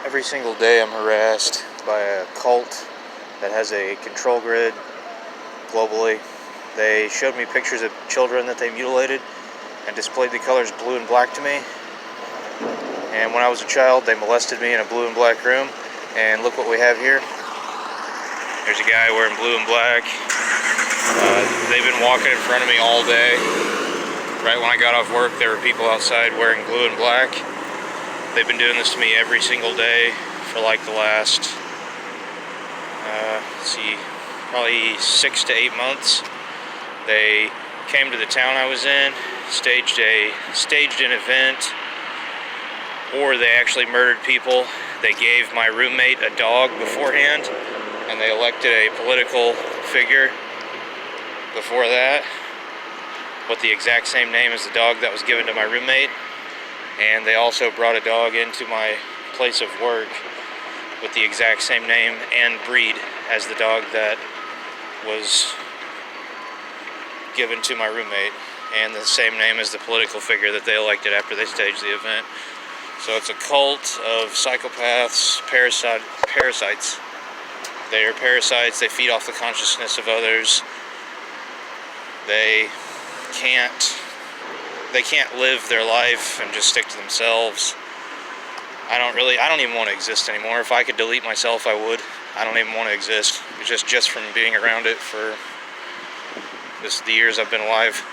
Every single day I'm harassed by a cult that has a control grid globally. They showed me pictures of children that they mutilated and displayed the colors blue and black to me. And when I was a child, they molested me in a blue and black room. And look what we have here. There's a guy wearing blue and black. They've been walking in front of me all day. Right when I got off work, there were people outside wearing blue and black. They've been doing this to me every single day for like the last, probably 6 to 8 months. They came to the town I was in, staged an event, or they actually murdered people. They gave my roommate a dog beforehand, and they elected a political figure before that with the exact same name as the dog that was given to my roommate. And they also brought a dog into my place of work with the exact same name and breed as the dog that was given to my roommate, and the same name as the political figure that they elected after they staged the event. So it's a cult of psychopaths, parasites. They are parasites. They feed off the consciousness of others. They can't live their life and just stick to themselves. I don't even want to exist anymore. If I could delete myself, I would. I don't even want to exist. It's just from being around it for the years I've been alive,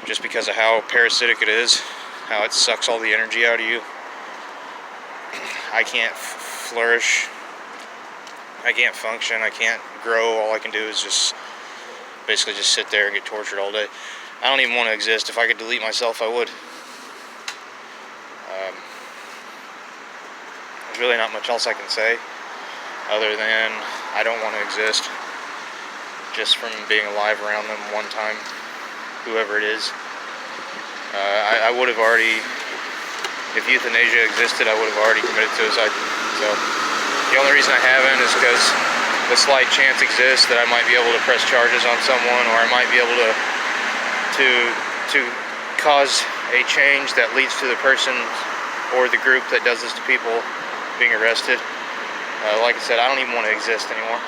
just because of how parasitic it is, how it sucks all the energy out of you. I can't flourish. I can't function. I can't grow. All I can do is just basically just sit there and get tortured all day. I don't even want to exist. If I could delete myself, I would. There's really not much else I can say other than I don't want to exist, just from being alive around them one time, whoever it is. I would have already, if euthanasia existed, I would have already committed suicide. So the only reason I haven't is because the slight chance exists that I might be able to press charges on someone, or I might be able to cause a change that leads to the person or the group that does this to people being arrested. Like I said, I don't even want to exist anymore.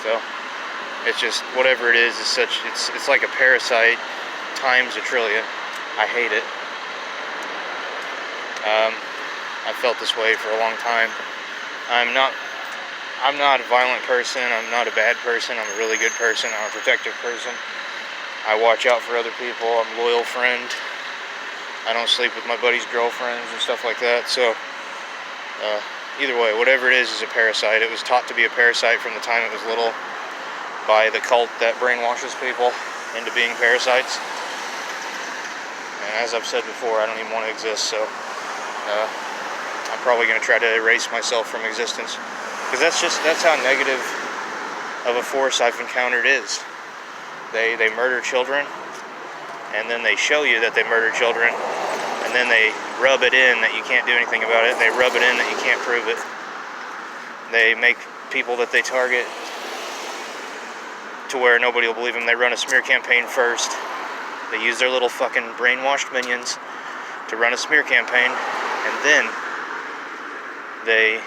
So it's just, whatever it is it's like a parasite times a trillion. I hate it. I've felt this way for a long time. I'm not a violent person. I'm not a bad person. I'm a really good person. I'm a protective person. I watch out for other people. I'm a loyal friend. I don't sleep with my buddy's girlfriends and stuff like that. So either way, whatever it is a parasite. It was taught to be a parasite from the time it was little by the cult that brainwashes people into being parasites. And as I've said before, I don't even want to exist. So I'm probably going to try to erase myself from existence, because that's how negative of a force I've encountered is. They murder children, and then they show you that they murder children, and then they rub it in that you can't do anything about it. They rub it in that you can't prove it. They make people that they target to where nobody will believe them. They run a smear campaign first. They use their little fucking brainwashed minions to run a smear campaign, and then they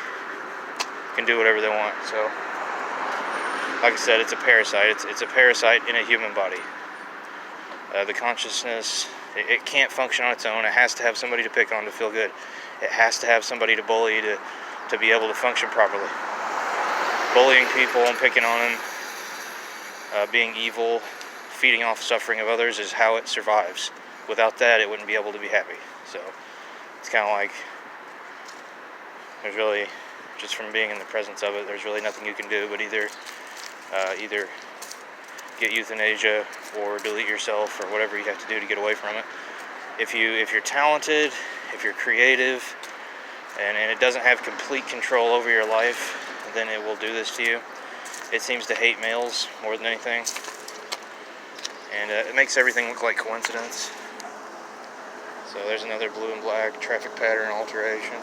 can do whatever they want. So, like I said, it's a parasite. It's a parasite in a human body. The consciousness, it can't function on its own. It has to have somebody to pick on to feel good. It has to have somebody to bully to be able to function properly. Bullying people and picking on them, being evil, feeding off suffering of others is how it survives. Without that, it wouldn't be able to be happy. So it's kind of like, there's really, just from being in the presence of it, there's really nothing you can do but either get euthanasia or delete yourself, or whatever you have to do to get away from it. If you're talented, if you're creative, and it doesn't have complete control over your life, then it will do this to you. It seems to hate males more than anything, and it makes everything look like coincidence. So there's another blue and black traffic pattern alteration.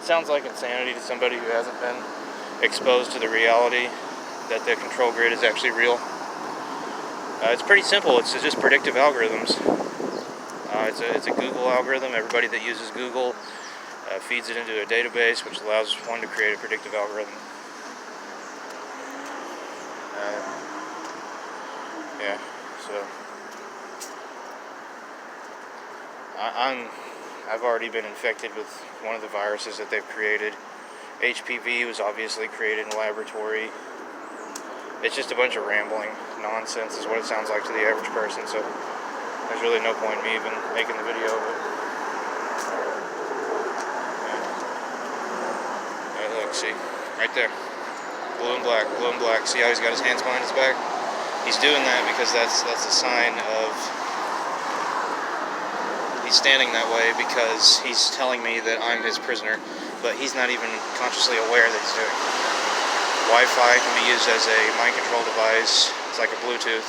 Sounds like insanity to somebody who hasn't been exposed to the reality that the control grid is actually real. It's pretty simple. It's just predictive algorithms. It's a Google algorithm. Everybody that uses Google feeds it into a database, which allows one to create a predictive algorithm. Yeah, so I've already been infected with one of the viruses that they've created. HPV was obviously created in a laboratory. It's just a bunch of rambling nonsense is what it sounds like to the average person, so there's really no point in me even making the video. But yeah, look, see, right there, blue and black. See how he's got his hands behind his back? He's doing that because that's a sign of he's standing that way because he's telling me that I'm his prisoner, but he's not even consciously aware that he's doing it. Wi-Fi can be used as a mind control device. It's like a Bluetooth.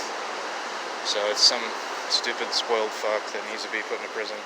So it's some stupid spoiled fuck that needs to be put in a prison.